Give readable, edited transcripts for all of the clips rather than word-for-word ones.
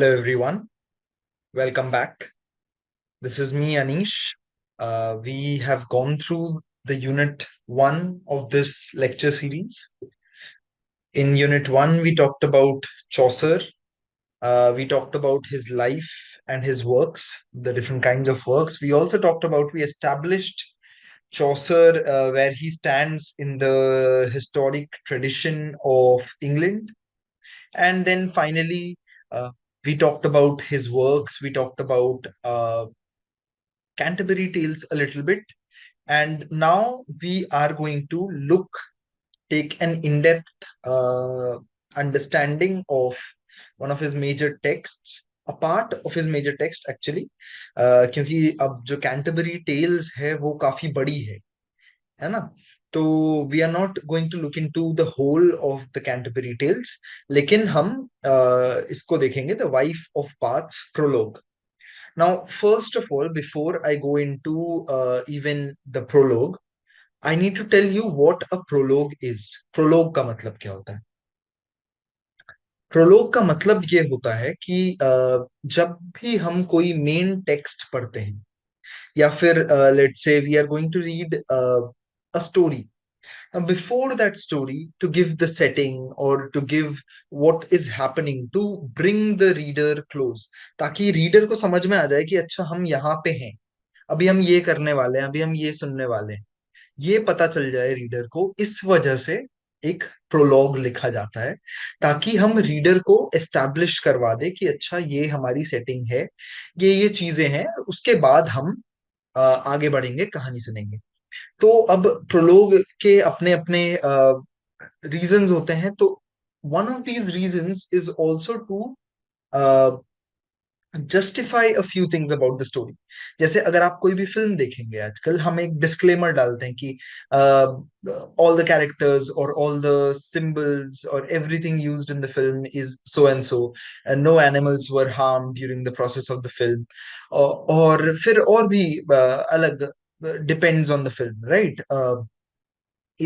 Hello, everyone. Welcome back. This is me, Anish. We have gone through the unit one of this lecture series. In unit one, we talked about Chaucer. We talked about his life and his works, the different kinds of works. We established Chaucer, where he stands in the historic tradition of England. And then finally, uh, we talked about his works. We talked about Canterbury Tales a little bit. And now we are going to take an in-depth uh, understanding of one of his major texts, a part of his major text actually, क्योंकि अब जो Canterbury Tales है वो काफी बड़ी है ना? तो we are not going to look into the whole of the Canterbury Tales, लेकिन हम इसको देखेंगे the wife of Bath's prologue. Now, first of all, before I go into even the prologue, I need to tell you what a prologue is. Prologue का मतलब क्या होता है? Prologue का मतलब ये होता है कि जब भी हम कोई मेन टेक्स्ट पढ़ते हैं या फिर let's say we are going to read a story. Before that story, to give the setting or to give what is happening, to bring the reader close, ताकि रीडर को समझ में आ जाए कि अच्छा हम यहाँ पे हैं, अभी हम ये करने वाले हैं, अभी हम ये सुनने वाले हैं, ये पता चल जाए रीडर को. इस वजह से एक प्रोलॉग लिखा जाता है, ताकि हम रीडर को एस्टैब्लिश करवा दे कि अच्छा ये हमारी सेटिंग है, ये चीजें हैं, उसके बाद हम आगे बढ़ेंगे, कहानी सुनेंगे. तो अब प्रोलोग के अपने अपने रीजंस होते हैं. तो one of these reasons is also to justify a few things about the story. जैसे अगर आप कोई भी फिल्म देखेंगे आजकल, हम एक डिस्क्लेमर डालते हैं कि ऑल द कैरेक्टर्स और ऑल द सिंबल्स और everything used in the film is so and so, no animals were harm during the process of the film. और फिर और भी अलग depends on the film, right?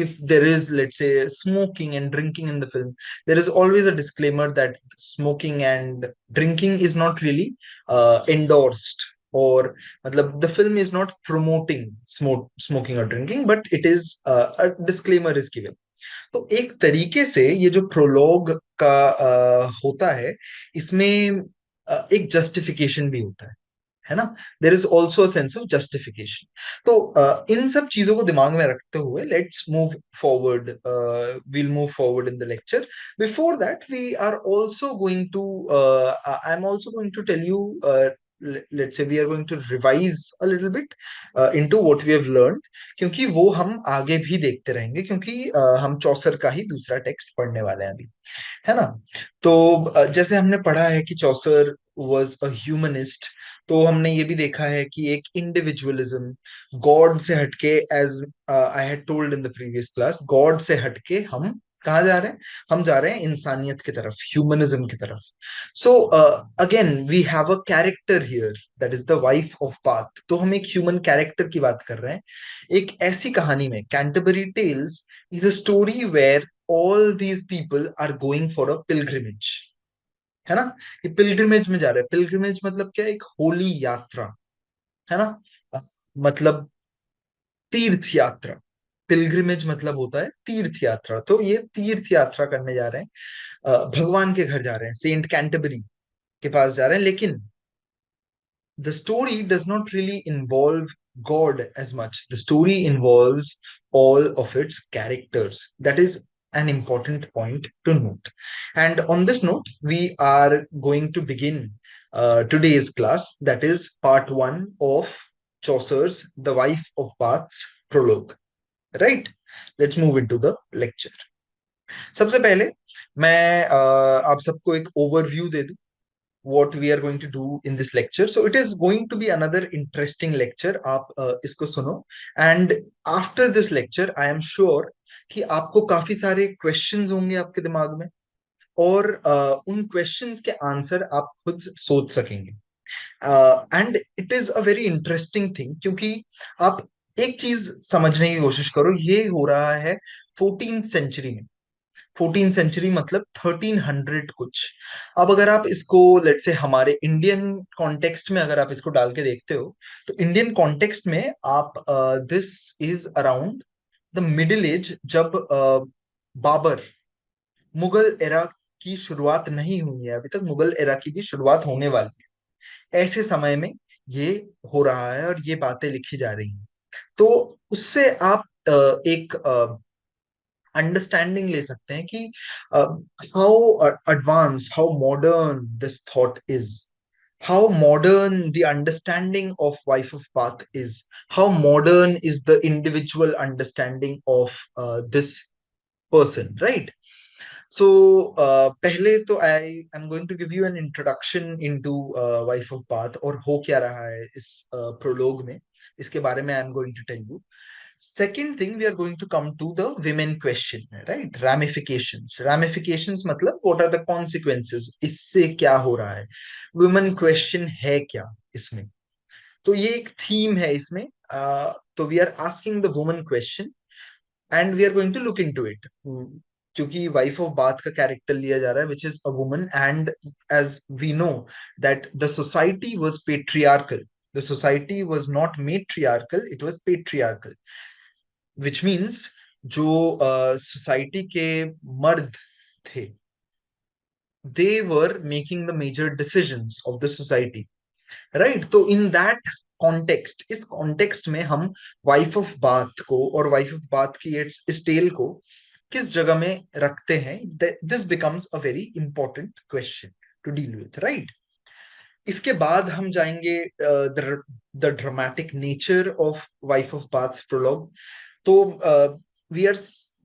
If there is, let's say, smoking and drinking in the film, there is always a disclaimer that smoking and drinking is not really endorsed, or matlab, the film is not promoting smoking or drinking, but it is a disclaimer is given. तो एक तरीके से ये जो prologue का होता है, इसमें एक जस्टिफिकेशन भी होता है ना? There is also a sense of justification. तो इन सब चीजों को दिमाग में रखते हुए let's move forward. We'll move forward in the lecture. Before that we are also going to I am also going to tell you, let's say we are going to revise a little bit into what we have learned, क्योंकि वो हम आगे भी देखते रहेंगे, क्योंकि हम चौसर का ही दूसरा टेक्स्ट पढ़ने वाले हैं अभी, है ना? तो जैसे हमने पढ़ा है कि चौसर वॉज अ ह्यूमनिस्ट, तो हमने ये भी देखा है कि एक इंडिविजुअलिज्म, गॉड से हटके, as I had told in the previous class, God से हटके हम कहाँ जा रहे हैं? हम जा रहे हैं इंसानियत की तरफ, ह्यूमनिज्म की तरफ. So again we have a character here, that is the wife of Bath. तो हम एक ह्यूमन कैरेक्टर की बात कर रहे हैं. एक ऐसी कहानी में, Canterbury Tales is a story where all these people are going for a pilgrimage, है ना? ये पिलग्रिमेज में जा रहे हैं. पिलग्रिमेज मतलब क्या? एक होली यात्रा, है ना? अ, मतलब तीर्थ यात्रा. पिलग्रिमेज मतलब होता है तीर्थ यात्रा. तो ये तीर्थ यात्रा करने जा रहे हैं, भगवान के घर जा रहे हैं, सेंट कैंटरबरी के पास जा रहे हैं. लेकिन the story does not really involve God as much. The story involves all of its characters. That is an important point to note. And on this note, we are going to begin today's class. That is part one of Chaucer's The Wife of Bath's prologue. Right? Let's move into the lecture. सबसे पहले मैं आप सबको एक overview दे दूं what we are going to do in this lecture. So it is going to be another interesting lecture. आप इसको सुनो, and after this lecture I am sure कि आपको काफी सारे questions होंगे आपके दिमाग में, और उन questions के आंसर आप खुद सोच सकेंगे. And it is a very interesting thing, क्योंकि आप एक चीज समझने की कोशिश करो, ये हो रहा है 14th सेंचुरी में. 14 सेंचुरी मतलब 1300 कुछ। अब अगर आप इसको लेट से हमारे इंडियन कॉन्टेक्स्ट में अगर आप इसको डाल के देखते हो, तो इंडियन कॉन्टेक्स्ट में आप this is around the middle age, जब बाबर, मुगल एरा की शुरुआत नहीं हुई है अभी तक, मुगल एरा की भी शुरुआत होने वाली है, ऐसे समय में ये हो रहा है और ये बातें लिखी जा रही हैं। तो उससे आप एक अंडरस्टैंडिंग ले सकते हैं कि how advance, how modern this thought is, how modern the understanding of wife of Bath is, how modern is the individual understanding of this person, right? So पहले तो I am going to give you an introduction into wife of Bath और हो क्या रहा है इस prologue में, इसके बारे में I am going to tell you. Second thing, we are going to come to the women question, right? Ramifications मतलब what are the consequences, इससे क्या हो रहा है, women question है क्या इसमें। तो ये एक थीम है इसमें। तो we are asking the woman question and we are going to look into it, क्योंकि वाइफ ऑफ बाथ का कैरेक्टर लिया जा रहा है which is a woman, and as we know that the society was patriarchal, the society was not matriarchal, it was patriarchal, which means जो सोसाइटी के मर्द थे, they were making the major decisions of the society, right? तो in that context, इस context में हम wife of bath को और वाइफ ऑफ बाथ की इस टेल को किस जगह में रखते हैं, this becomes a very important question to deal with, right? इसके बाद हम जाएंगे the dramatic nature of wife of Bath prologue. तो we are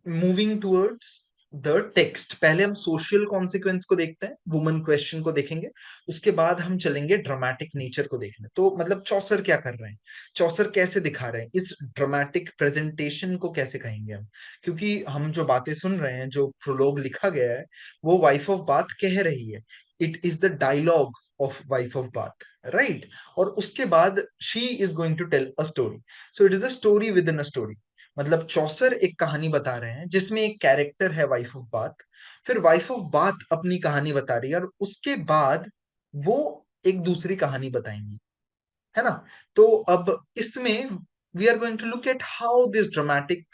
moving towards the text. पहले हम सोशल कॉन्सिक्वेंस को देखते हैं, वुमन क्वेश्चन को देखेंगे, उसके बाद हम चलेंगे ड्रामेटिक नेचर को देखने। तो मतलब चौसर क्या कर रहे हैं, चौसर कैसे दिखा रहे हैं, इस ड्रामेटिक प्रेजेंटेशन को कैसे कहेंगे हम, क्योंकि हम जो बातें सुन रहे हैं, जो प्रोलोग लिखा गया है, वो वाइफ ऑफ बाथ कह रही है, it is the dialogue of wife of Bath, right? और उसके बाद she is going to tell a story, so it is a story within a story. मतलब चौसर एक कहानी बता रहे हैं जिसमें एक कैरेक्टर है वाइफ ऑफ बाथ, फिर वाइफ ऑफ बाथ अपनी कहानी बता रही है, और उसके बाद वो एक दूसरी कहानी बताएंगी, है ना? तो अब इसमें we are going to look at how this dramatic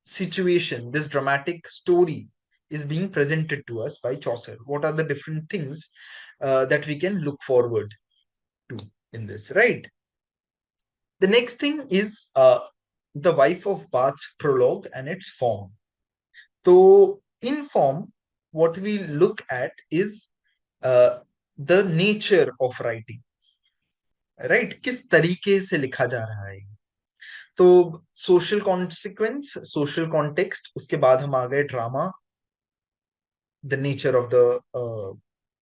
situation, this dramatic story is being presented to us by Chaucer. What are the different things that we can look forward to in this, right? The next thing is the Wife of Bath's prologue and its form. So, in form, what we look at is the nature of writing, right? किस तरीके से लिखा जा रहा है। तो social consequence, social context, उसके बाद हम आ गए drama, the nature of the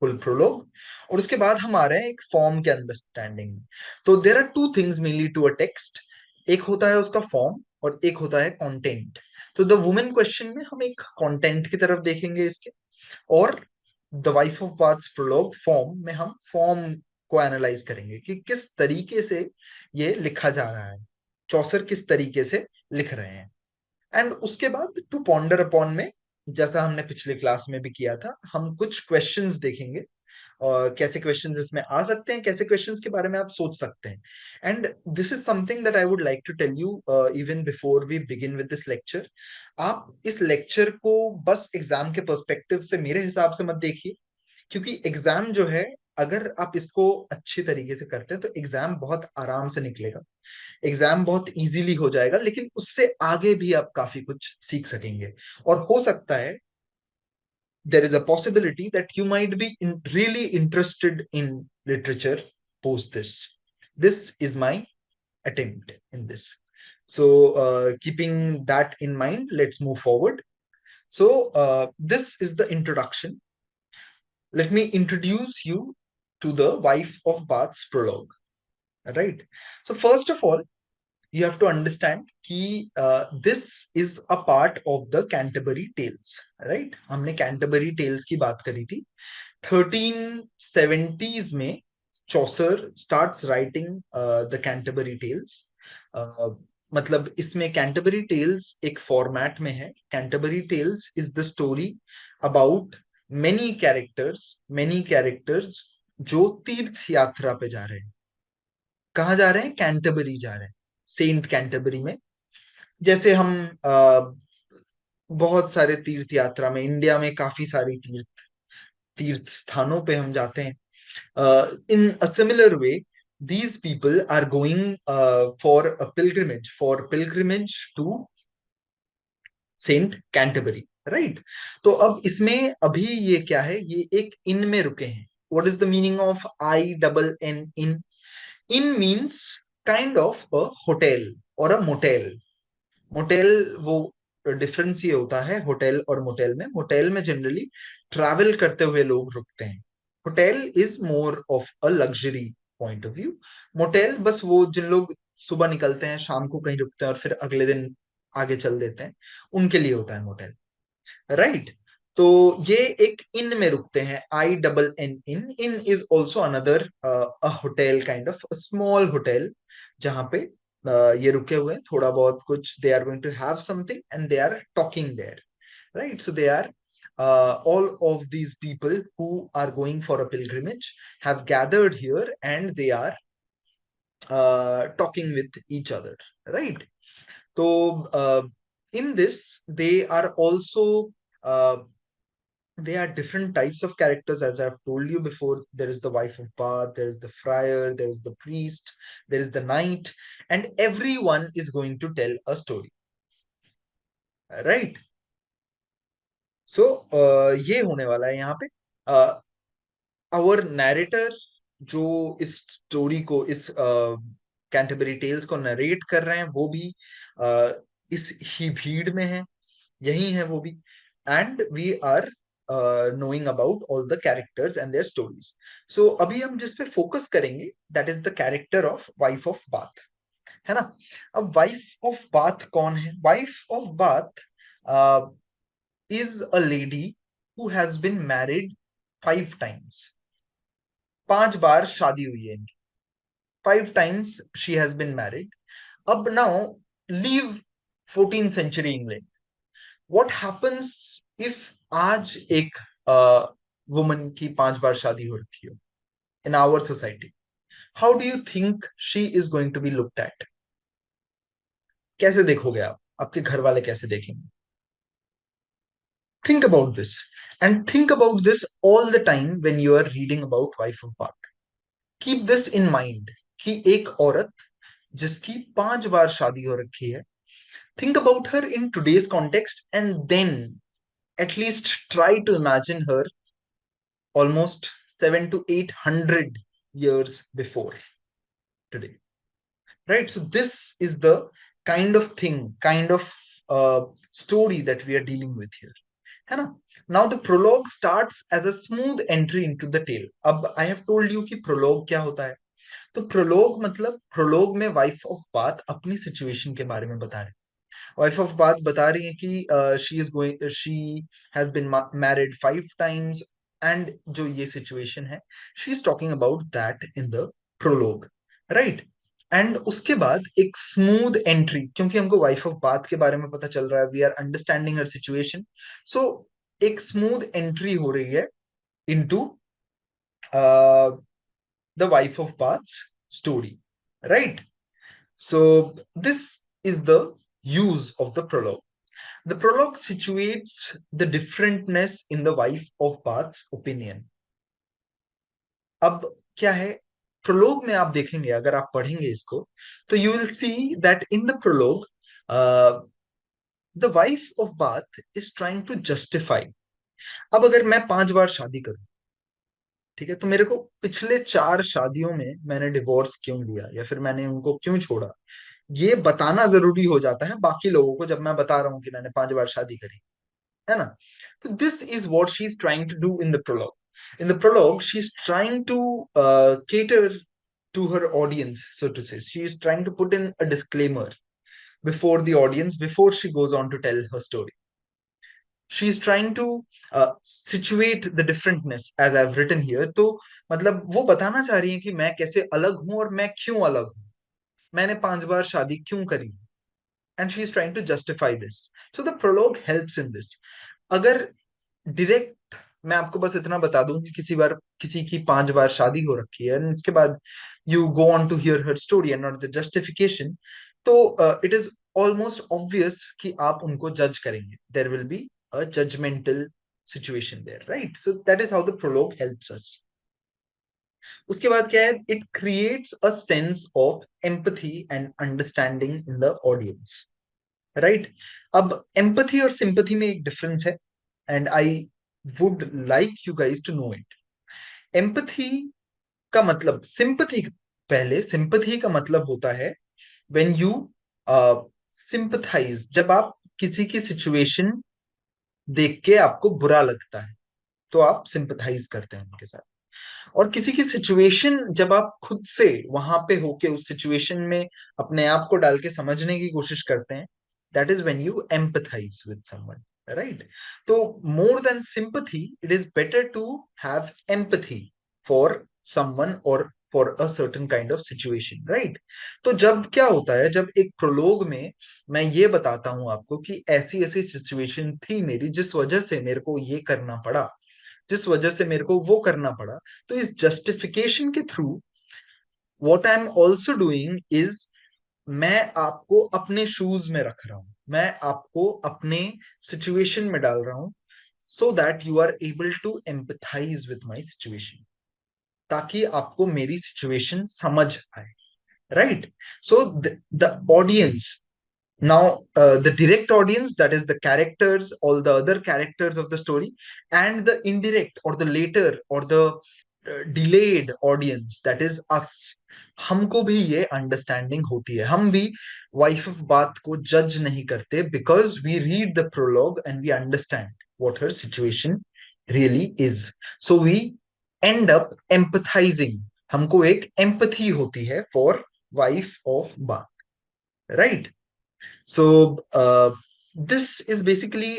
full prologue, और उसके बाद हम आ रहे हैं एक फॉर्म के अंडरस्टैंडिंग में। तो there are two things mainly to a text, एक होता है उसका फॉर्म और एक होता है कंटेंट। तो द वुमेन क्वेश्चन में हम एक कंटेंट की तरफ देखेंगे इसके, और the wife of Bath's prologue form में हम फॉर्म को एनालाइज करेंगे कि किस तरीके से ये लिखा जा रहा है, चौसर किस तरीके से लिख रहे हैं। एंड उसके बाद टू पॉन्डर अपॉन में, जैसा हमने पिछले क्लास में भी किया था, हम कुछ क्वेश्चंस देखेंगे और कैसे क्वेश्चंस इसमें आ सकते हैं, कैसे क्वेश्चंस के बारे में आप सोच सकते हैं। And this is something that I would like to tell you even before we begin with this lecture. आप इस लेक्चर को बस एग्जाम के पर्सपेक्टिव से मेरे हिसाब से मत देखिए, क्योंकि एग्जाम जो है, अगर आप इसको अच्छी तरीके से करते हैं तो एग्जाम बहुत आराम से निकलेगा, एग्जाम बहुत इजीली हो जाएगा, लेकिन उससे आगे भी आप काफी कुछ सीख सकेंगे। और हो सकता है there is a possibility that you might be really interested in literature post this. This is my attempt in this. So, keeping that in mind, let's move forward. So, this is the introduction. Let me introduce you to the Wife of Bath's prologue. Right. So, first of all, you have to understand कि this is a part of the Canterbury Tales, right? हमने Canterbury Tales की बात करी थी। 1370s में Chaucer starts writing the Canterbury Tales. मतलब इसमें Canterbury tales एक फॉर्मेट में है. Canterbury Tales is the story about many characters जो तीर्थ यात्रा पे जा रहे हैं. कहाँ जा रहे हैं? कैंटरबरी जा रहे हैं, सेंट कैंटरबरी में. जैसे हम बहुत सारे तीर्थ यात्रा में, इंडिया में काफी सारी तीर्थ तीर्थ स्थानों पे हम जाते हैं. In a similar way, these people are going for a pilgrimage to saint Canterbury, right. तो अब इसमें अभी ये क्या है, ये एक इन में रुके हैं. What is the meaning of INN? In means kind of a hotel और अ मोटेल. मोटेल, वो डिफरेंस ये होता है होटल और मोटेल में. मोटेल में जनरली ट्रैवल करते हुए लोग रुकते हैं. Hotel is more of a luxury point of view. Motel बस वो जिन लोग सुबह निकलते हैं, शाम को कहीं रुकते हैं और फिर अगले दिन आगे चल देते हैं, उनके लिए होता है मोटेल, राइट. तो ये एक इन में रुकते हैं. INN. Inn is also another hotel, kind of small hotel, जहां पे ये रुके हुए हैं. थोड़ा बहुत कुछ, they are going to have something and they are talking there, right. So they are all of these people who are going for a pilgrimage have gathered here and they are talking with each other, right. So in this they are also uh, they are different types of characters, as I've told you before. There is the wife of bath, there is the friar, there is the priest, there is the knight, and everyone is going to tell a story, right. So ये होने वाला है यहाँ पे. Our narrator जो इस story को, इस कैंटरबरी टेल्स को नरेट कर रहे हैं, वो भी इस ही भीड़ में है, यही है वो भी. And we are knowing about all the characters and their stories. So अभी हम जिस पे फोकस करेंगे, that is the character of wife of bath, है ना. अब wife of bath कौन है? wife of bath is a lady who has been married 5 times. 5 बार शादी हुई है इनकी. 5 times she has been married. अब now leave 14th century England. What happens if आज एक वुमन की 5 बार शादी हो रखी हो in our society? How do you think she is going to be looked at? कैसे देखोगे आप? आपके घर वाले कैसे देखेंगे? Think about this, and think about this all the time when you are reading about wife of Bath. Keep this in mind कि एक औरत जिसकी 5 बार शादी हो रखी है, think about her in today's context, and then at least try to imagine her almost 700 to 800 years before today, right. So this is the kind of thing, kind of story that we are dealing with here, है ना. Now the prologue starts as a smooth entry into the tale. अब I have told you कि prologue क्या होता है. तो prologue मतलब, prologue में wife of bath अपनी situation के बारे में बता रहे हैं. वाइफ ऑफ बात बता रही है कि she has been married 5 times, and जो ये सिचुएशन है, she is talking about that in the prologue, right. And उसके बाद एक स्मूथ एंट्री, क्योंकि हमको वाइफ ऑफ बात के बारे में पता चल रहा है, we are understanding her situation. So एक स्मूथ एंट्री हो रही है into the wife of Bath story, right. So this is the use of the prologue. The prologue situates the differentness in the wife of Bath's opinion. अब क्या है, prologue में आप देखेंगे, अगर आप पढ़ेंगे इसको, तो you will see that in the prologue the wife of Bath is trying to justify. अब अगर मैं 5 बार शादी करूं, ठीक है, तो मेरे को पिछले 4 शादियों में मैंने डिवोर्स क्यों लिया, या फिर मैंने उनको क्यों छोड़ा, ये बताना जरूरी हो जाता है बाकी लोगों को, जब मैं बता रहा हूं कि मैंने 5 बार शादी करी, है ना. तो this is what she is trying to do in the prologue. In the prologue she is trying to cater to her audience, so to say. She is trying to put in a disclaimer before the audience, before she goes on to tell her story. She is trying to situate the differentness as I've written here. तो मतलब वो बताना चाह रही है कि मैं कैसे अलग हूं और मैं क्यों अलग हूं, मैंने 5 बार शादी क्यों करी, and she is trying to justify this. So the prologue helps in this. अगर डायरेक्ट मैं आपको बस इतना बता दूं कि किसी बार किसी की 5 बार शादी हो रखी है और उसके बाद you go on to hear her story and not the justification, तो इट इज ऑलमोस्ट ऑब्वियस कि आप उनको जज करेंगे. There will be a judgemental situation there, right? So that is how the prologue helps us. उसके बाद क्या है? It creates a sense of empathy and understanding in the audience, right? अब एम्पथी और सिंपथी में एक डिफरेंस है, and I would like you guys to know it. Empathy का मतलब, सिंपथी, पहले सिंपथी का मतलब होता है व्हेन यू सिंपथाइज, जब आप किसी की सिचुएशन देख के आपको बुरा लगता है तो आप सिंपथाइज करते हैं उनके साथ. और किसी की सिचुएशन जब आप खुद से वहां पे होके उस सिचुएशन में अपने आप को डाल के समझने की कोशिश करते हैं, that is when you empathize with someone, right? तो more than sympathy, it is better to have empathy for someone और for a certain kind of situation, right? तो जब क्या होता है, जब एक प्रोलोग में मैं ये बताता हूं आपको कि ऐसी ऐसी सिचुएशन थी मेरी जिस वजह से मेरे को ये करना पड़ा, जिस वजह से मेरे को वो करना पड़ा, तो इस जस्टिफिकेशन के through what I am also doing is, मैं आपको अपने शूज में रख रहा हूं, मैं आपको अपने सिचुएशन में डाल रहा हूं, so that you are able to empathise with my situation, ताकि आपको मेरी सिचुएशन समझ आए, right? So the audience, now the direct audience, that is the characters, all the other characters of the story, and the indirect or the later or the delayed audience, that is us, हमको भी ये understanding होती है. हम भी wife of बात को जज नहीं करते, because we read the prologue and we understand what her situation really is. So we end up empathising, हमको एक एम्पथी होती है for wife of Bath, right? So, this is basically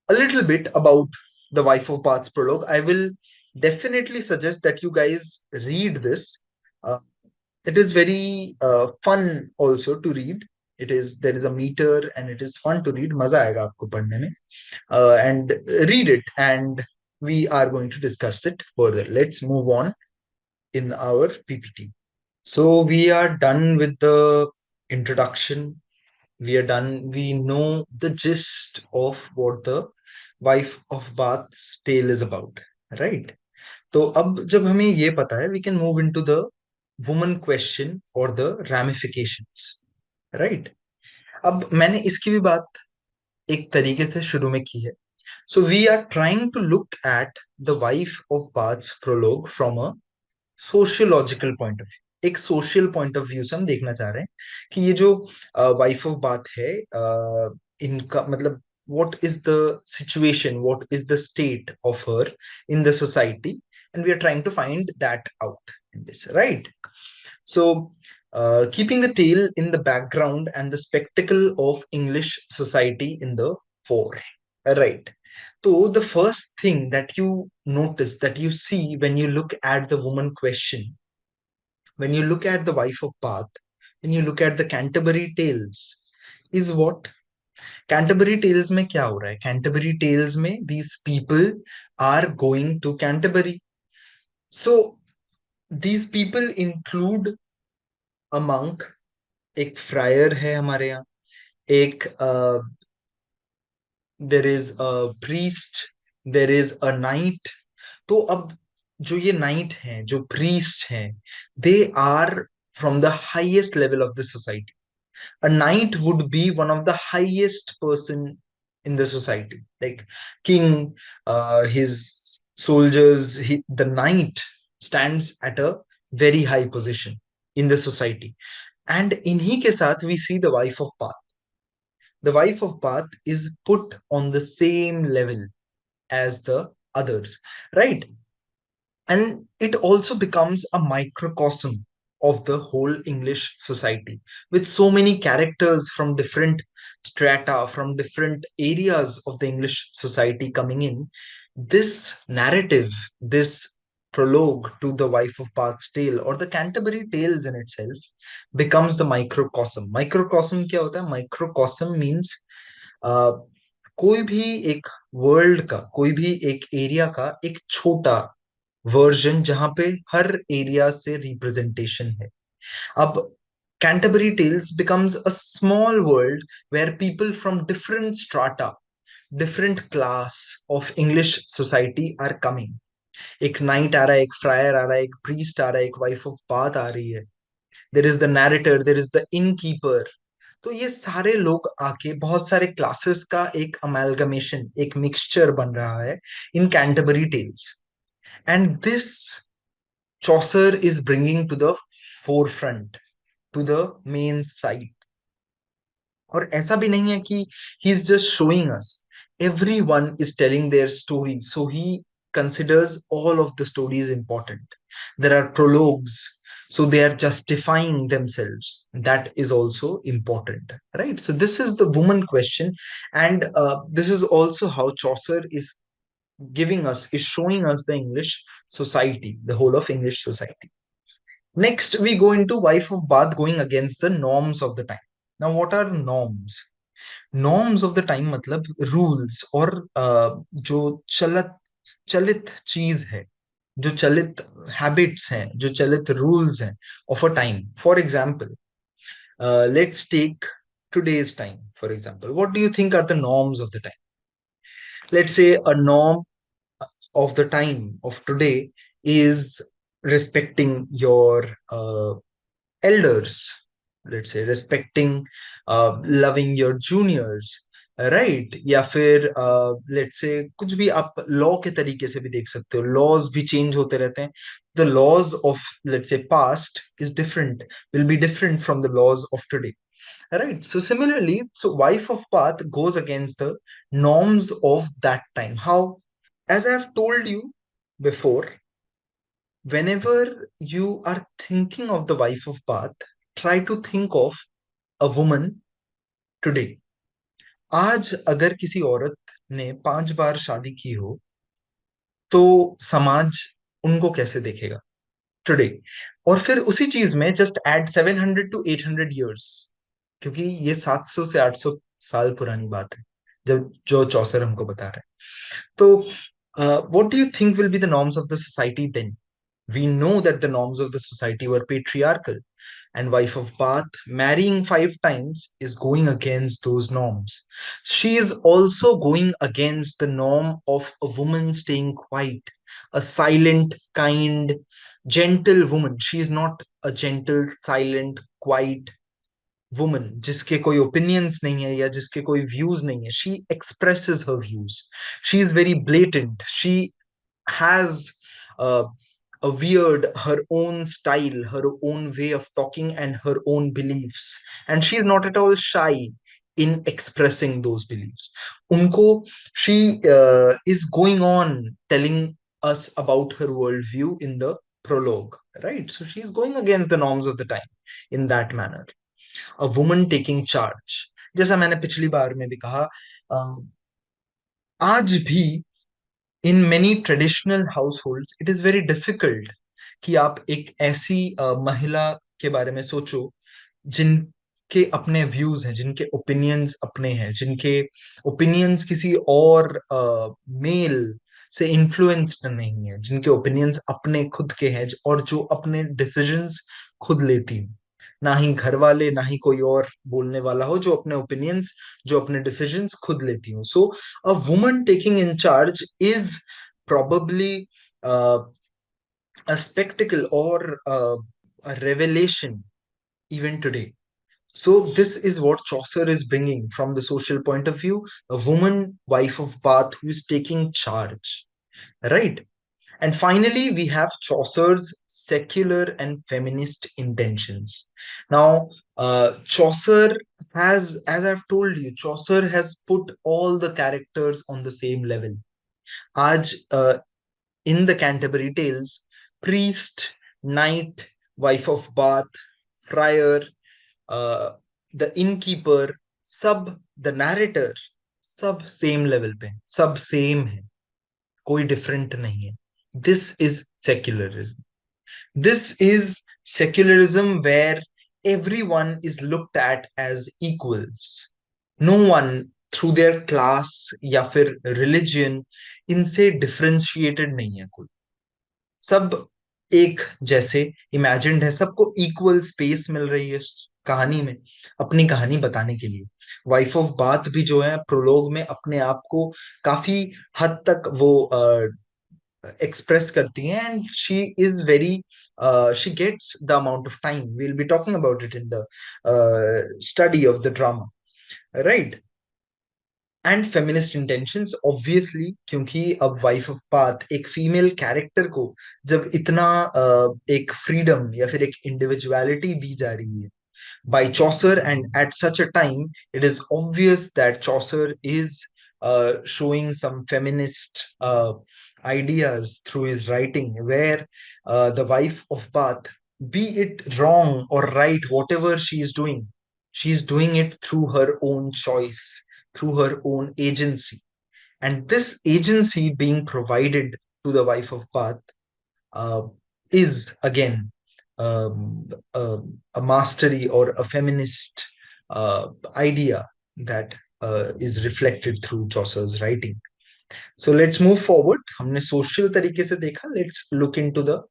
a little bit about the Wife of Bath's prologue. I will definitely suggest that you guys read this. Uh, it is very fun also to read. It is, there is a meter and it is fun to read. मजा आएगा आपको पढ़ने में. And read it, and we are going to discuss it further. Let's move on in our PPT. So we are done with the introduction, we are done, we know the gist of what the wife of Bath's tale is about, right? तो अब जब हमें ये पता है, we can move into the woman question or the ramifications, right? अब मैंने इसकी भी बात एक तरीके से शुरू में की है. So we are trying to look at the wife of Bath's prologue from a sociological point of view, एक सोशल पॉइंट ऑफ व्यू से हम देखना चाह रहे हैं कि ये जो वाइफ ऑफ बात है, इनका मतलब what is the situation, what is the state of her in the society, and we are trying to find that out in this, right? So keeping the tale in the background and the spectacle of English society in the fore, right? So the first thing that you notice, that you see when you look at the woman question, when you look at the wife of Bath, when you look at the Canterbury Tales, is what? Canterbury Tales में क्या हो रहा है? Canterbury Tales में these people are going to Canterbury. So these people include a monk, एक friar है हमारे यहाँ, एक there is a priest, there is a knight. तो अब जो ये knight हैं, जो priest हैं, they are from the highest level of the society. A knight would be one of the highest person in the society, like king, his soldiers. The knight stands at a very high position in the society, and इन्हीं के साथ we see the wife of Bath. The wife of Bath is put on the same level as the others, right? And it also becomes a microcosm of the whole English society, with so many characters from different strata, from different areas of the English society coming in. This narrative, this prologue to the wife of Bath's tale or the Canterbury Tales in itself becomes the microcosm. Microcosm क्या होता है? Microcosm means कोई भी एक world का, कोई भी एक एरिया का एक छोटा वर्जन जहां पे हर एरिया से रिप्रेजेंटेशन है. अब Canterbury Tales becomes a small world where people from different strata, different class of English society are coming. एक नाइट आ रहा है, एक फ्रायर आ रहा है, एक प्रीस्ट आ रहा है, एक वाइफ ऑफ बाथ आ रही है. There is the narrator, there is the innkeeper. तो ये सारे लोग आके बहुत सारे क्लासेस का एक अमेलगमेशन, एक मिक्सचर बन रहा है in Canterbury Tales. And this Chaucer is bringing to the forefront, to the main side. और ऐसा भी नहीं है कि he is just showing us, everyone is telling their story, so he considers all of the stories important. There are prologues, so they are justifying themselves. That is also important, right? So this is the woman question, and this is also how Chaucer is giving us, is showing us the English society, the whole of English society. Next we go into wife of Bath going against the norms of the time. Now what are norms? Norms of the time मतलब rules और जो चलित चीज है, जो चलित habits हैं, जो चलित रूल्स हैं of a time. For example, let's take today's time. For example, what do you think are the norms of the time? Let's say a norm of the time of today is respecting your elders. Let's say respecting, loving your juniors, right? या फिर let's से कुछ भी आप law के तरीके से भी देख सकते हो, लॉज भी चेंज होते रहते हैं. The laws of let's say past is different, will be different from the laws of today, right? So similarly, so wife of Bath goes against the norms of that time. How? As I have told you before, whenever you are thinking of the wife of Bath, try to think of a woman today. आज अगर किसी औरत ने 5 बार शादी की हो, तो समाज उनको कैसे देखेगा टुडे? और फिर उसी चीज में जस्ट एड 700 to 800 years, क्योंकि ये 700 से 800 साल पुरानी बात है जब जो चौसर हमको बता रहे हैं. तो what do you think will be the norms of the society then? We know that the norms of the society were patriarchal, and wife of Bath marrying 5 times is going against those norms. She is also going against the norm of a woman staying quiet, a silent, kind, gentle woman. She is not a gentle, silent, quiet woman जिसके कोई opinions नहीं है या जिसके कोई views नहीं है. She expresses her views. She is very blatant. She has a weird, her own style, her own way of talking, and her own beliefs. And she's not at all shy in expressing those beliefs. Unko, she is going on telling us about her worldview in the prologue, right? So she's going against the norms of the time in that manner. A woman taking charge. जैसा मैंने पिछली बार में भी कहा, आज भी in many traditional house holds it is very difficult कि आप एक ऐसी महिला के बारे में सोचो जिनके अपने व्यूज हैं, जिनके ओपिनियंस अपने हैं, जिनके ओपिनियंस किसी और मेल से इन्फ्लुएंस्ड नहीं है, जिनके ओपिनियंस अपने खुद के हैं और जो अपने डिसीजंस खुद लेती हैं. ना ही घर वाले, ना ही कोई और बोलने वाला हो, जो अपने ओपिनियंस, जो अपने डिसीजंस खुद लेती हो. So a woman taking in charge is probably a spectacle or a revelation even today. So this is what Chaucer is bringing from the social point of view, a woman, wife of Bath, who is taking charge, right? And finally, we have Chaucer's secular and feminist intentions. Now, Chaucer has, as I've told you, Chaucer has put all the characters on the same level. Aj, in the Canterbury Tales, priest, knight, wife of Bath, friar, uh, the innkeeper, सब the narrator, सब same level पे, सब same है, कोई different नहीं है. This is secularism. This is secularism where everyone is looked at as equals. No one through their class या फिर religion इनसे differentiated नहीं है कोई. सब एक जैसे इमेजिन्ड है, सबको इक्वल स्पेस मिल रही है इस कहानी में अपनी कहानी बताने के लिए. वाइफ ऑफ बाथ भी जो है प्रोलोग में अपने आप को काफी हद तक वो express करती हैं, and she is very she gets the amount of time. We'll be talking about it in the study of the drama, right? And feminist intentions obviously, क्योंकि अब वाइफ ऑफ पाथ एक फीमेल कैरेक्टर को जब इतना एक freedom या फिर एक इंडिविजुअलिटी दी जा रही है by Chaucer, and at such a time, it is obvious that Chaucer is showing some feminist ideas through his writing, where the wife of Bath, be it wrong or right, whatever she is doing, she's doing it through her own choice, through her own agency. And this agency being provided to the wife of Bath uh, is again a mastery or a feminist idea that is reflected through Chaucer's writing. So let's move forward. हमने social तरीके से देखा. Let's look into the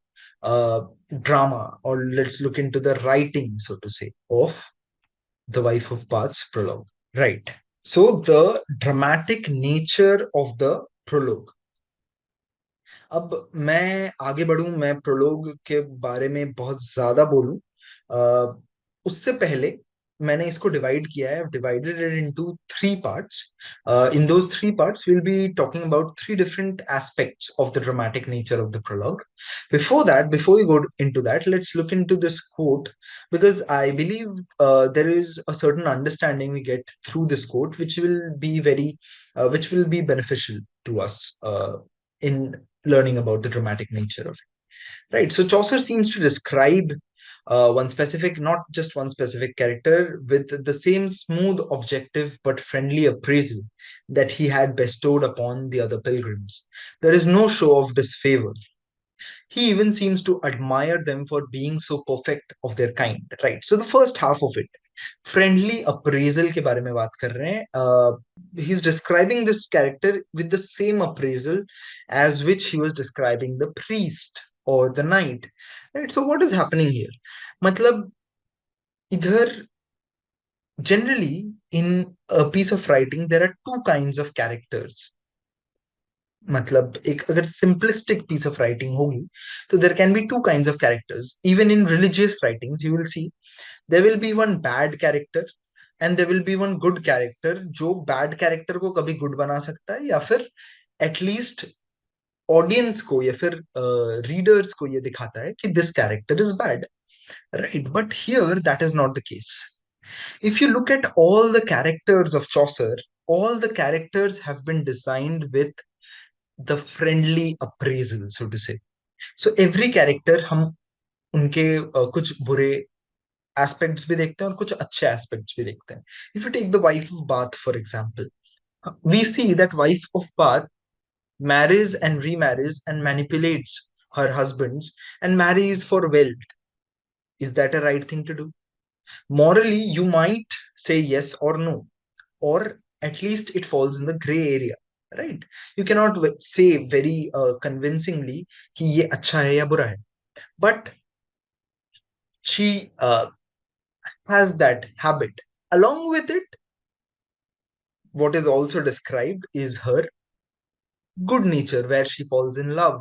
drama, or let's look into the writing, so to say, of the wife of Bath's prologue. Right. So the dramatic nature of the prologue. अब मैं आगे बढ़ूं, मैं prologue के बारे में बहुत ज्यादा बोलूं, उससे पहले मैंने इसको डिवाइड किया है. Divided it into three parts. In those three parts will be talking about three different aspects of the dramatic nature of the prologue. Before that, before we go into that, let's look into this quote, because I believe there is a certain understanding we get through this quote, which will be which will be beneficial to us in learning about the dramatic nature of it. Right. So Chaucer seems to describe one specific, not just one specific character, with the same smooth, objective, but friendly appraisal that he had bestowed upon the other pilgrims. There is no show of disfavor. He even seems to admire them for being so perfect of their kind. Right. So the first half of it, friendly appraisal के बारे में बात कर रहे हैं. He's describing this character with the same appraisal as which he was describing the priest or the knight. Right. So what is happening here? मतलब इधर generally in a piece of writing there are two kinds of characters. मतलब एक अगर simplistic piece of writing होगी तो there can be two kinds of characters. Even in religious writings you will see there will be one bad character and there will be one good character, जो bad character को कभी good बना सकता है, या फिर at least audience को या फिर readers को ये दिखाता है कि this character is bad, right? But here that is not the case. If you look at all the characters of Chaucer, all the characters have been designed with the friendly appraisal, so to say. So every character हम उनके कुछ बुरे aspects भी देखते हैं और कुछ अच्छे एस्पेक्ट्स भी देखते हैं. If you take the wife of Bath for example, we see that wife of Bath marries and remarries and manipulates her husbands and marries for wealth. Is that a right thing to do? Morally, you might say yes or no, or at least it falls in the gray area, right? You cannot say very convincingly कि ये अच्छा है या बुरा है. But she has that habit. Along with it, what is also described is her good nature, where she falls in love,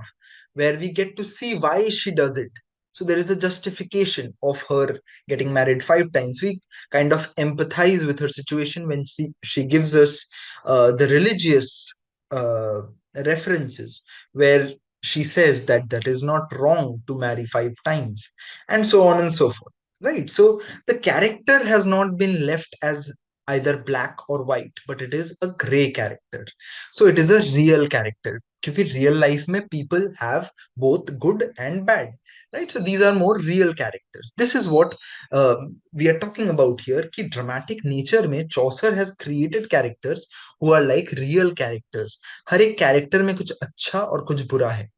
where we get to see why she does it. So there is a justification of her getting married 5 times. We kind of empathize with her situation when she gives us the religious uh, references, where she says that that is not wrong to marry 5 times, and so on and so forth. Right. So the character has not been left as either black or white, but it is a gray character. So it is a real character. क्योंकि real life में people have both good and bad, right? So these are more real characters. This is what we are talking about here. कि dramatic nature में Chaucer has created characters who are like real characters. हर एक character में कुछ अच्छा और कुछ बुरा है.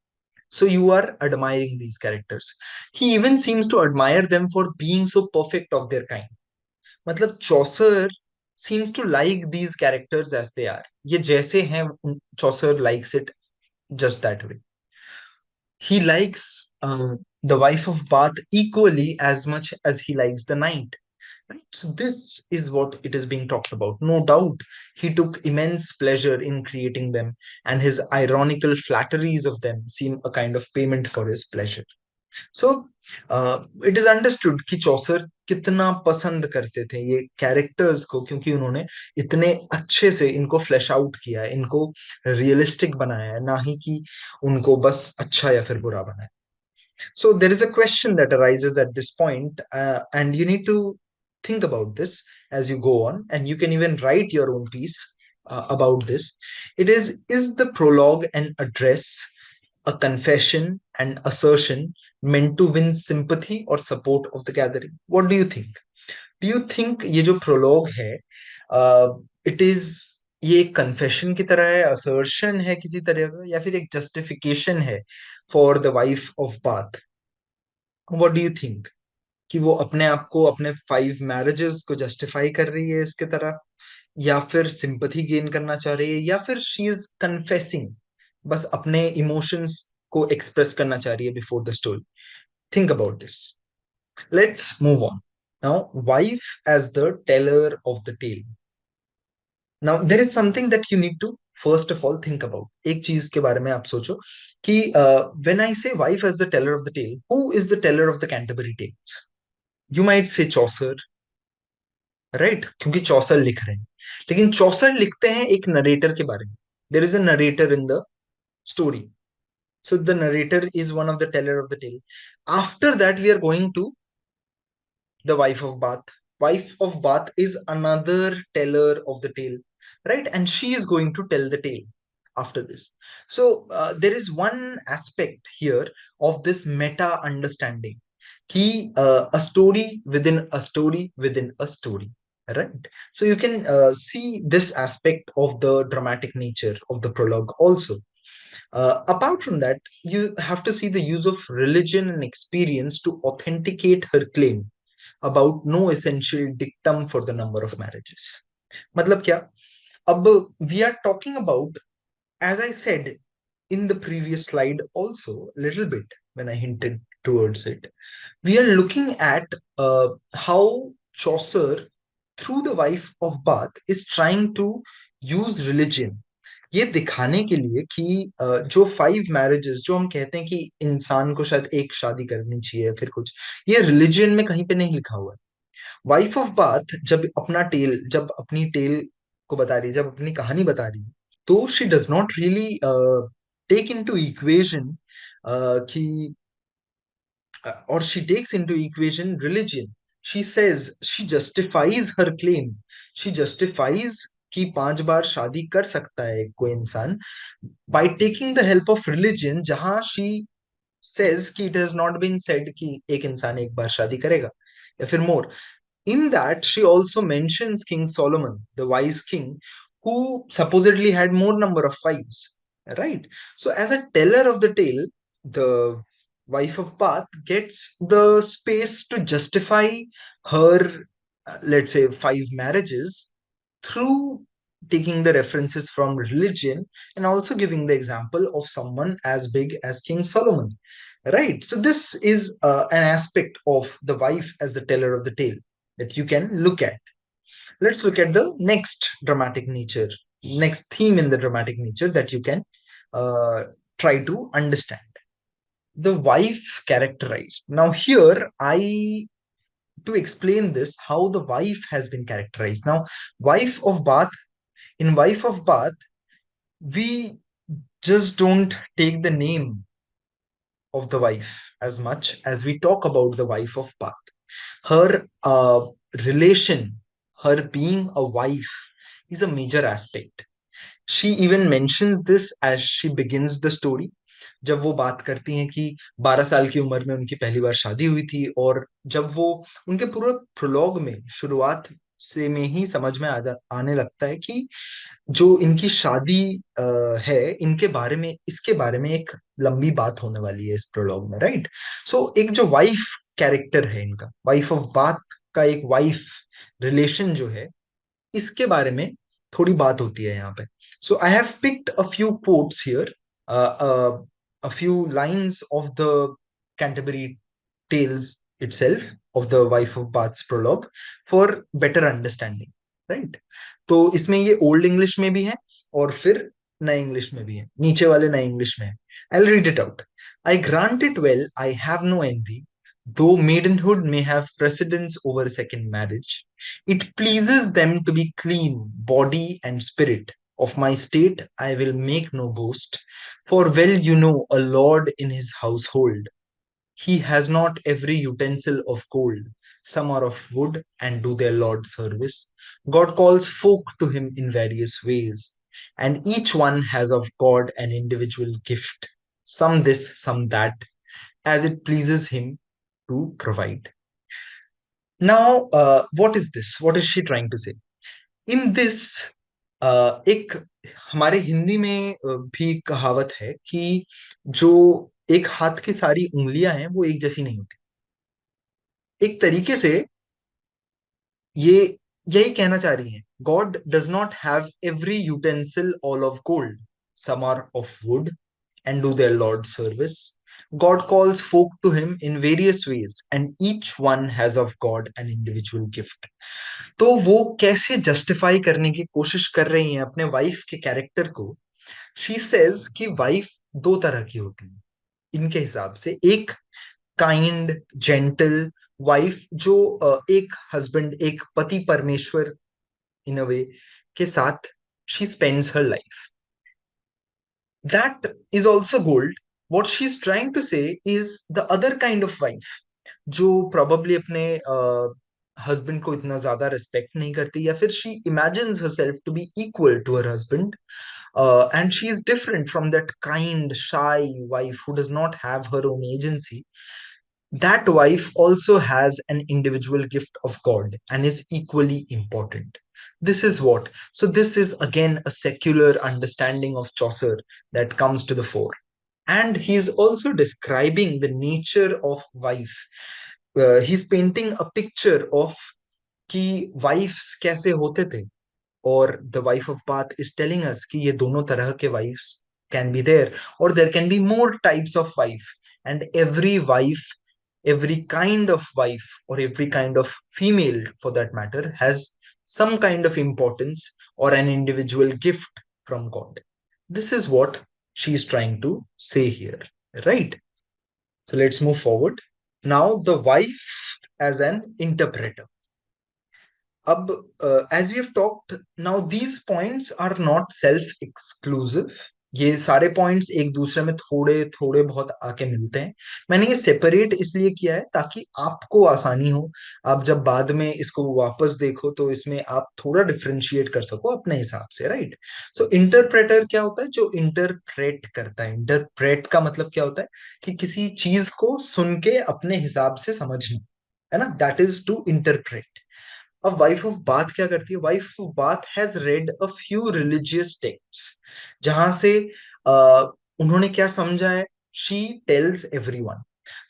So you are admiring these characters. He even seems to admire them for being so perfect of their kind. मतलब Chaucer seems to like these characters as they are. ये जैसे हैं, Chaucer likes it just that way. He likes the wife of Bath equally as much as he likes the knight. Right? So this is what it is being talked about. No doubt, he took immense pleasure in creating them, and his ironical flatteries of them seem a kind of payment for his pleasure. So it is understood कि चौसर कितना पसंद करते थे ये characters को, क्योंकि उन्होंने इतने अच्छे से इनको फ्लैश आउट किया है, इनको रियलिस्टिक बनाया है, ना ही कि उनको बस अच्छा या फिर बुरा बनाया. So there is a question that arises at this point, and you need to think about this as you go on, and you can even write your own piece about this. Is the prologue an address, a confession, and assertion meant to win sympathy or support of the gathering? What do you think? Do you think ये जो prologue है, it is ये एक confession की तरह है, assertion है किसी तरह का, या फिर एक justification है for the wife of Bath? What do you think? कि वो अपने आप को अपने 5 marriages को justify कर रही है इसके तरफ, या फिर sympathy gain करना चाह रही है, या फिर she is confessing, बस अपने emotions को express करना चाह रही है before the story? Think about this. Let's move on. Now, wife as the teller of the tale. Now, there is something that you need to first of all think about. एक चीज के बारे में आप सोचो कि when I say wife as the teller of the tale, who is the teller of the Canterbury Tales? You might say Chaucer, right? क्योंकि चौसर लिख रहे हैं, लेकिन चौसर लिखते हैं एक नरेटर के बारे में. There is a narrator in the story. So the narrator is one of the teller of the tale. After that, we are going to the wife of Bath. Wife of Bath is another teller of the tale, right? And she is going to tell the tale after this. So there is one aspect here of this meta understanding. A story within a story within a story, right? So you can see this aspect of the dramatic nature of the prologue also. Apart from that, you have to see the use of religion and experience to authenticate her claim about no essential dictum for the number of marriages. मतलब क्या? अब we are talking about, as I said in the previous slide also, a little bit when I hinted towards it, we are looking at how Chaucer, through the wife of Bath, is trying to use religion ये दिखाने के लिए कि जो 5 marriages जो हम कहते हैं कि इंसान को शायद एक शादी करनी चाहिए फिर कुछ, ये रिलीजन में कहीं पे नहीं लिखा हुआ है. वाइफ ऑफ बाथ जब अपनी टेल को बता रही है, जब अपनी कहानी बता रही है, तो she does not really take into equation कि or she takes into equation religion. She says, she justifies her claim. She justifies कि 5 बार शादी कर सकता है कोई इंसान by taking the help of religion, जहां she says कि it has not been said कि एक इंसान एक बार शादी करेगा या फिर more. In that, she also mentions King Solomon, the wise king, who supposedly had more number of wives, right? So, as a teller of the tale, the wife of Bath gets the space to justify her, let's say, 5 marriages through taking the references from religion and also giving the example of someone as big as King Solomon, right? So, this is an aspect of the wife as the teller of the tale that you can look at. Let's look at the next theme in the dramatic nature that you can uh, try to understand. The wife characterized. Now, here to explain this, how the wife has been characterized. Now, wife of Bath, in wife of Bath, we just don't take the name of the wife as much as we talk about the wife of Bath. Her relation, her being a wife, is a major aspect. She even mentions this as she begins the story. जब वो बात करती हैं कि 12 साल की उम्र में उनकी पहली बार शादी हुई थी, और जब वो उनके पूरे प्रोलॉग में शुरुआत से में ही समझ में आने लगता है कि जो इनकी शादी है, इनके बारे में, इसके बारे में एक लंबी बात होने वाली है इस प्रोलॉग में, राइट? सो एक जो वाइफ कैरेक्टर है इनका, वाइफ ऑफ बाथ का एक वाइफ रिलेशन जो है, इसके बारे में थोड़ी बात होती है यहाँ पे. So I have picked a few quotes here, a few lines of the Canterbury Tales itself, of the Wife of Bath's prologue, for better understanding, right? तो इसमें ये ओल्ड इंग्लिश में भी है और फिर नए इंग्लिश में भी है, नीचे वाले नए इंग्लिश में है. I read it out. I grant it well, I have no envy, though maidenhood may have precedence over second marriage. It pleases them to be clean, body and spirit. Of my state I will make no boast, for well you know a lord in his household. He has not every utensil of gold. Some are of wood and do their Lord service. God calls folk to him in various ways, and each one has of God an individual gift, some this, some that, as it pleases him to provide. Now, what is this? What is she trying to say? In this, एक हमारे हिंदी में भी कहावत है कि जो एक हाथ की सारी उंगलियां हैं वो एक जैसी नहीं होती. एक तरीके से ये यही कहना चाह रही हैं, God does not have every utensil all of gold, some are of wood and do their lord service. God calls folk to him in various ways, and each one has of God an individual gift. तो वो कैसे justify करने की कोशिश कर रही हैं अपने वाइफ के कैरेक्टर को. शी सेज कि वाइफ दो तरह की होती है इनके हिसाब से. एक काइंड जेंटल वाइफ जो एक हस्बैंड, एक पति परमेश्वर इन अ वे के साथ she spends her life. That is also gold. What she is trying to say is the other kind of wife जो प्रोबेबली अपने हस्बैंड को इतना ज्यादा रिस्पेक्ट नहीं करती, या फिर she imagines herself to be equal to her husband, and she is different from that kind, shy wife who does not have her own agency. That wife also has an individual gift of God and is equally important. This is what. So, this is again a secular understanding of Chaucer that comes to the fore. And he is also describing the nature of wife. He's painting a picture of कि wives कैसे होते थे. Or the wife of bath is telling us कि ये दोनों तरह के wives can be there, or there can be more types of wife, and every wife, every kind of wife, or every kind of female for that matter, has some kind of importance or an individual gift from God. This is what she is trying to say here, right? So let's move forward. Now, the wife as an interpreter. अब as we have talked now, these points are not self exclusive. ये सारे points एक दूसरे में थोड़े थोड़े बहुत आके मिलते हैं. मैंने ये सेपरेट इसलिए किया है ताकि आपको आसानी हो. आप जब बाद में इसको वापस देखो तो इसमें आप थोड़ा डिफरेंशिएट कर सको अपने हिसाब से, राइट? सो इंटरप्रेटर क्या होता है? जो इंटरप्रेट करता है. इंटरप्रेट का मतलब क्या होता है? कि किसी चीज को सुन के अपने हिसाब से समझना, है ना? That is to interpret. अब वाइफ ऑफ बाथ क्या करती है? Wife of Bath has read a few religious texts, जहां से उन्होंने क्या समझा है? She tells everyone,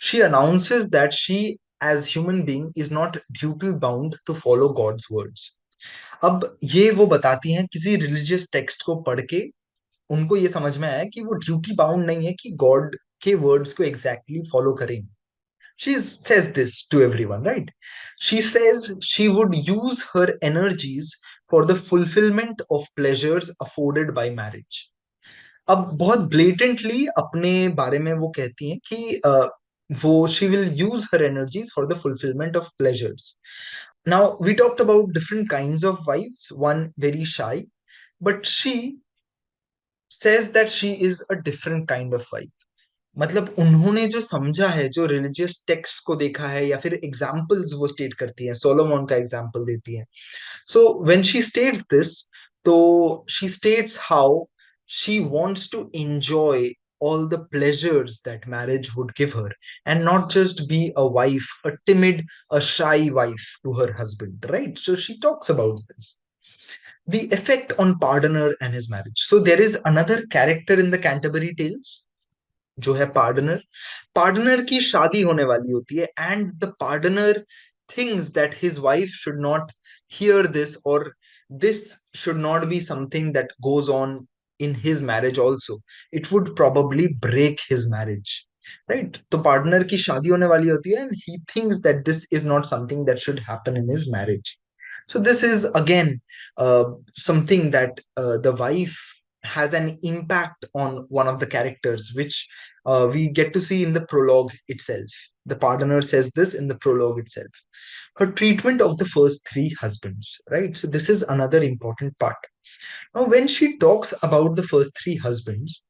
she announces that she as human being is not duty bound to follow God's words. अब ये वो बताती हैं किसी रिलीजियस टेक्स्ट को पढ़ के उनको ये समझ में आया कि वो ड्यूटी बाउंड नहीं है कि गॉड के वर्ड्स को एग्जैक्टली follow करें. She says this to everyone, right? She says she would use her energies for the fulfillment of pleasures afforded by marriage. अब बहुत blatantly अपने बारे में वो कहती हैं कि वो she will use her energies for the fulfillment of pleasures. Now, we talked about different kinds of wives. One very shy, but she says that she is a different kind of wife. मतलब उन्होंने जो समझा है, जो religious text को देखा है, या फिर एग्जाम्पल्स वो स्टेट करती हैं, सोलोमन का एग्जाम्पल देती हैं. So when she states this, तो she states how she wants to enjoy all the pleasures that marriage would give her, and not just be a wife, a timid, a shy wife to her husband, right? So she talks about this. The effect on Pardoner and his marriage. So there is another character in the Canterbury Tales जो है पार्डनर. पार्डनर की शादी होने वाली होती है, and the pardoner thinks that his wife should not hear this, or this should not be something that goes on in his marriage also. It would probably break his marriage, right? तो partner की शादी होने वाली होती है, and he thinks that this is not something that should happen in his marriage. So this is again something that the wife has an impact on one of the characters, which we get to see in the prologue itself. The pardoner says this in the prologue itself. Her treatment of the first three husbands, right? So this is another important part. Now, when she talks about the first three husbands,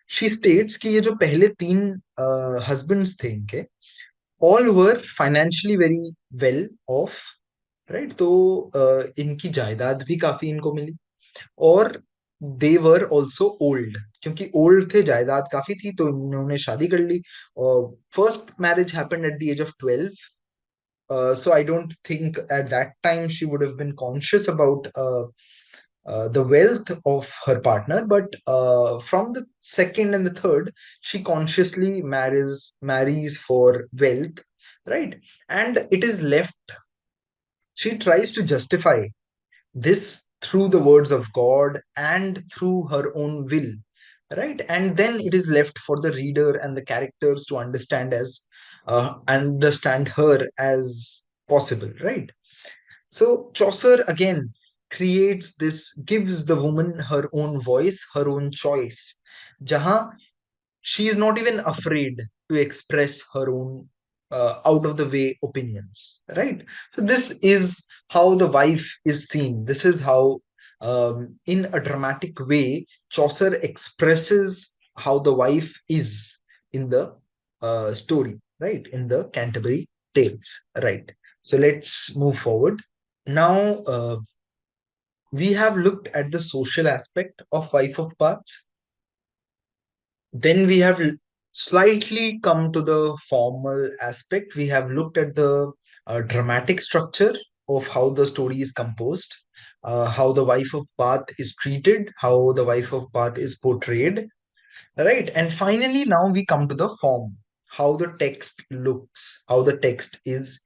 she states कि ये जो पहले तीन husbands थे इनके, all were financially very well off, right? तो इनकी जायदाद भी काफी इनको मिली, और दे वर ऑल्सो ओल्ड, क्योंकि ओल्ड थे, जायदाद काफी थी, तो इन्होंने शादी कर ली. और first marriage happened at the age of 12. So I don't think at that time she would have been conscious about the wealth of her partner, but from the second and the third, she consciously marries for wealth, right? And it is left, she tries to justify this through the words of God and through her own will, right? And then it is left for the reader and the characters to understand her as possible, right? So Chaucer again creates this, gives the woman her own voice, her own choice, jahan she is not even afraid to express her own out of the way opinions, right? So this is how the wife is seen. This is how in a dramatic way Chaucer expresses how the wife is in the story, right, in the Canterbury Tales, right? So let's move forward now. We have looked at the social aspect of Wife of Bath. Then we have slightly come to the formal aspect. We have looked at the dramatic structure of how the story is composed, how the wife of Bath is treated, how the wife of Bath is portrayed, right? And finally, now we come to the form, how the text looks, how the text is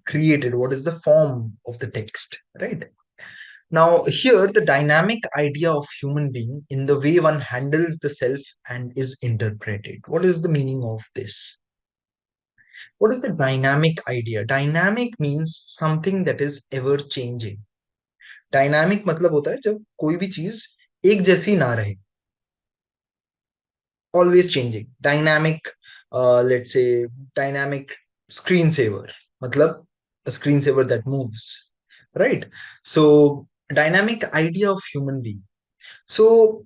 created, what is the form of the text, right? Now, here the dynamic idea of human being in the way one handles the self and is interpreted. What is the meaning of this? What is the dynamic idea? Dynamic means something that is ever changing. Dynamic मतलब होता है जब कोई भी चीज एक जैसी ना रहे. Always changing. Dynamic, let's say, dynamic screensaver. मतलब a screensaver that moves, right? So, dynamic idea of human being. So,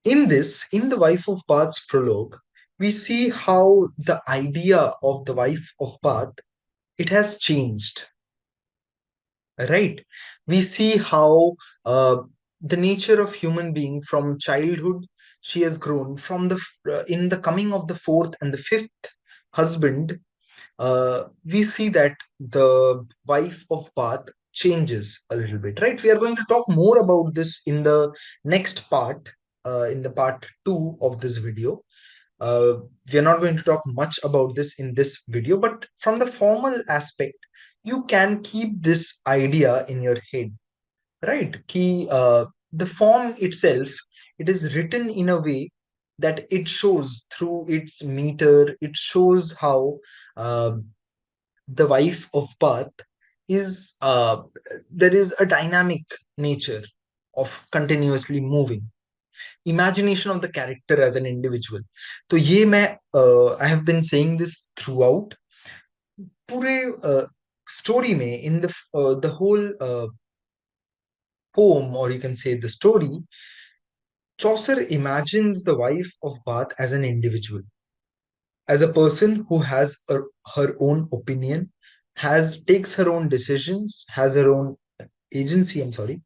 in the Wife of Bath's prologue, we see how the idea of the Wife of Bath, it has changed, right? We see how the nature of human being from childhood, she has grown from the in the coming of the fourth and the fifth husband. We see that the Wife of Bath changes a little bit, right? We are going to talk more about this in the next part, in the part 2 of this video. We are not going to talk much about this in this video, but from the formal aspect, you can keep this idea in your head, right? The form itself, it is written in a way that it shows through its meter, it shows how uh, the Wife of Bath is, there is a dynamic nature of continuously moving. Imagination of the character as an individual. तो ये मैं I have been saying this throughout पूरे story में, in the whole poem, or you can say the story, Chaucer imagines the Wife of Bath as an individual, as a person who has her own opinion, has takes her own decisions, has her own agency, I'm sorry,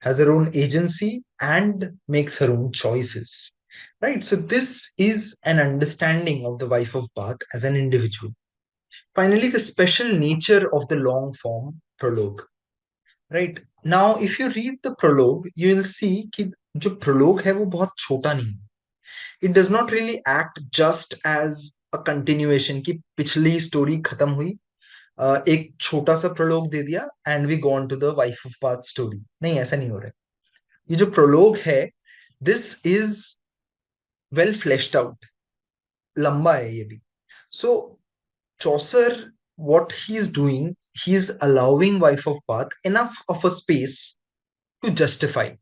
has her own agency and makes her own choices. right? So this is an understanding of the wife of Bath as an individual. Finally, the special nature of the long form prologue, right? Now, if you read the prologue, you will see कि जो prologue है वो बहुत छोटा नहीं है. It does not really act just as a continuation कि पिछली story खत्म हुई, एक छोटा सा prologue दे दिया and we go on to the wife of Bath story. नहीं, ऐसा नहीं हो रहा है. ये जो prologue है, this is well fleshed out. लंबा है ये भी. So Chaucer, what he is doing, he is allowing wife of Bath enough of a space to justify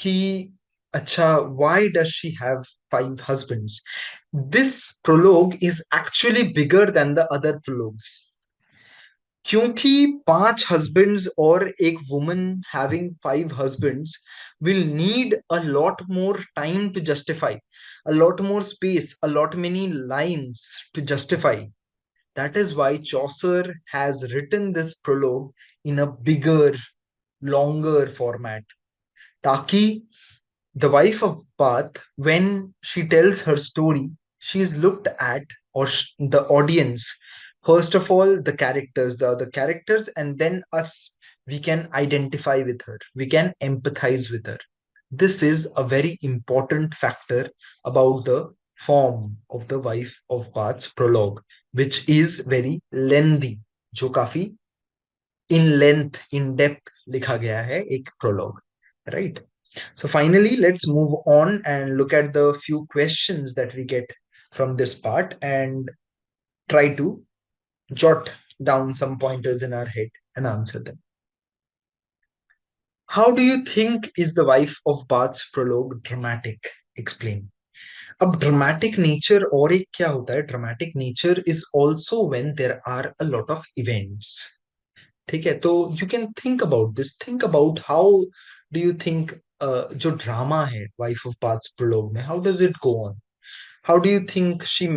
कि अच्छा, why does she have five husbands? This prologue is actually bigger than the other prologues. क्योंकि पांच husbands और एक woman having five husbands will need a lot more time to justify, a lot more space, a lot many lines to justify. That is why Chaucer has written this prologue in a bigger, longer format. ताकि the wife of Bath, when she tells her story, she is looked at, or the audience, first of all, the characters, the other characters, and then us, we can identify with her, we can empathize with her. This is a very important factor about the form of the wife of Bath's prologue, which is very lengthy, जो काफी in length, in depth लिखा गया है एक prologue, right? So finally, let's move on and look at the few questions that we get from this part and try to jot down some pointers in our head and answer them. How do you think is the wife of Bath's prologue dramatic? Explain. अब dramatic nature और एक क्या होता है? Dramatic nature is also when there are a lot of events. ठीक है, तो you can think about this. Think about how do you think जो drama है wife of Bath's prologue में, how does it go on? How do you think she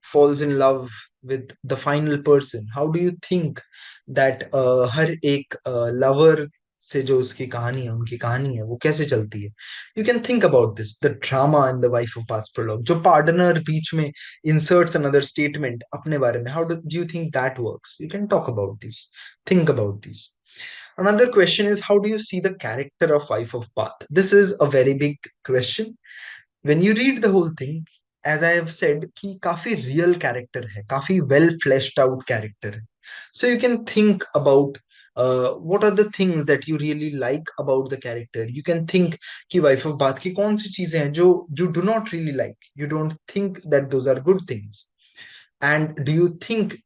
falls in love with the final person? How do you think that हर एक lover से जो उसकी कहानी है, उनकी कहानी है, वो कैसे चलती है? You can think about this, the drama in the wife of Bath's prologue. जो partner बीच में inserts another statement अपने बारे में, how do you think that works? You can talk about this. Think about this. Another question is, how do you see the character of wife of Bath? This is a very big question. When you read the whole thing, as I have said, कि काफी real character है, काफी well fleshed out character है. So you can think about what are the things that you really like about the character. You can think कि wife of Bath की कौन सी चीजें हैं जो you do not really like. You don't think that those are good things. And do you think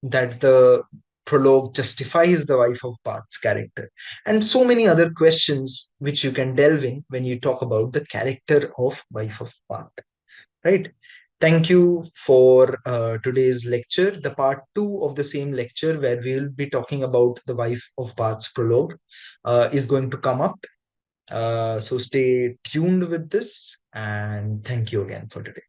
that the prologue justifies the wife of Bath's character? And so many other questions which you can delve in when you talk about the character of wife of Bath, right? Thank you for today's lecture. The part two of the same lecture, where we will be talking about the wife of Bath's prologue, is going to come up. So stay tuned with this, and thank you again for today.